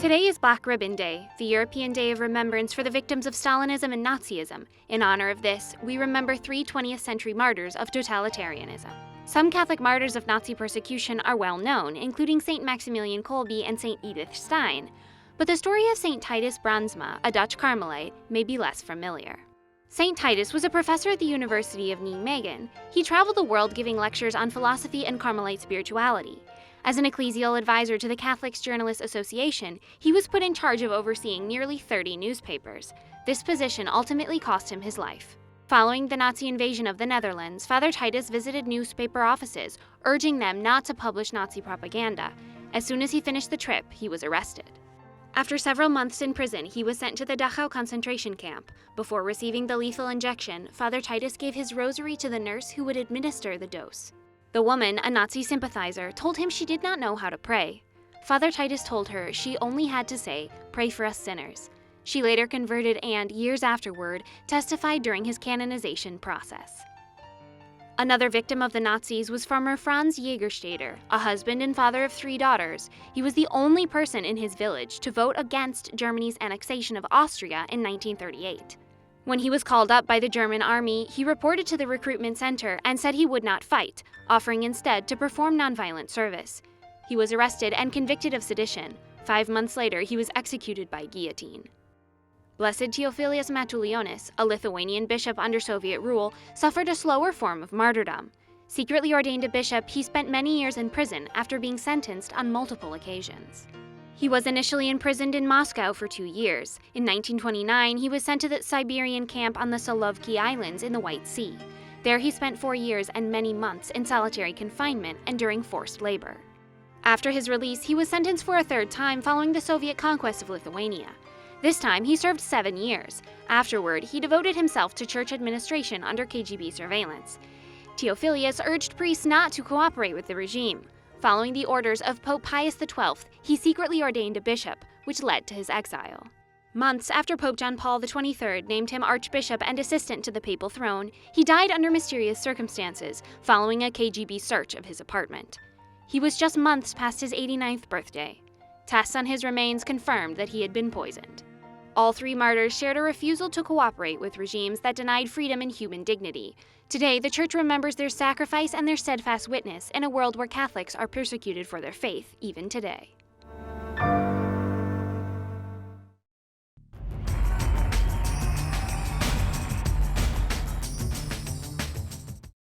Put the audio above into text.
Today is Black Ribbon Day, the European Day of Remembrance for the victims of Stalinism and Nazism. In honor of this, we remember 3 20th century martyrs of totalitarianism. Some Catholic martyrs of Nazi persecution are well known, including St. Maximilian Kolbe and St. Edith Stein. But the story of St. Titus Brandsma, a Dutch Carmelite, may be less familiar. St. Titus was a professor at the University of Nijmegen. He traveled the world giving lectures on philosophy and Carmelite spirituality. As an ecclesial advisor to the Catholic Journalists Association, he was put in charge of overseeing nearly 30 newspapers. This position ultimately cost him his life. Following the Nazi invasion of the Netherlands, Father Titus visited newspaper offices, urging them not to publish Nazi propaganda. As soon as he finished the trip, he was arrested. After several months in prison, he was sent to the Dachau concentration camp. Before receiving the lethal injection, Father Titus gave his rosary to the nurse who would administer the dose. The woman, a Nazi sympathizer, told him she did not know how to pray. Father Titus told her she only had to say, "Pray for us sinners." She later converted and, years afterward, testified during his canonization process. Another victim of the Nazis was farmer Franz Jägerstätter, a husband and father of 3 daughters. He was the only person in his village to vote against Germany's annexation of Austria in 1938. When he was called up by the German army, he reported to the recruitment center and said he would not fight, offering instead to perform nonviolent service. He was arrested and convicted of sedition. 5 months later, he was executed by guillotine. Blessed Theophilus Matulionis, a Lithuanian bishop under Soviet rule, suffered a slower form of martyrdom. Secretly ordained a bishop, he spent many years in prison after being sentenced on multiple occasions. He was initially imprisoned in Moscow for 2 years. In 1929, he was sent to the Siberian camp on the Solovki Islands in the White Sea. There he spent 4 years and many months in solitary confinement and during forced labor. After his release, he was sentenced for a 3rd time following the Soviet conquest of Lithuania. This time, he served 7 years. Afterward, he devoted himself to church administration under KGB surveillance. Theophilus urged priests not to cooperate with the regime. Following the orders of Pope Pius XII, he secretly ordained a bishop, which led to his exile. Months after Pope John Paul XXIII named him archbishop and assistant to the papal throne, he died under mysterious circumstances, following a KGB search of his apartment. He was just months past his 89th birthday. Tests on his remains confirmed that he had been poisoned. All 3 martyrs shared a refusal to cooperate with regimes that denied freedom and human dignity. Today, the Church remembers their sacrifice and their steadfast witness in a world where Catholics are persecuted for their faith, even today.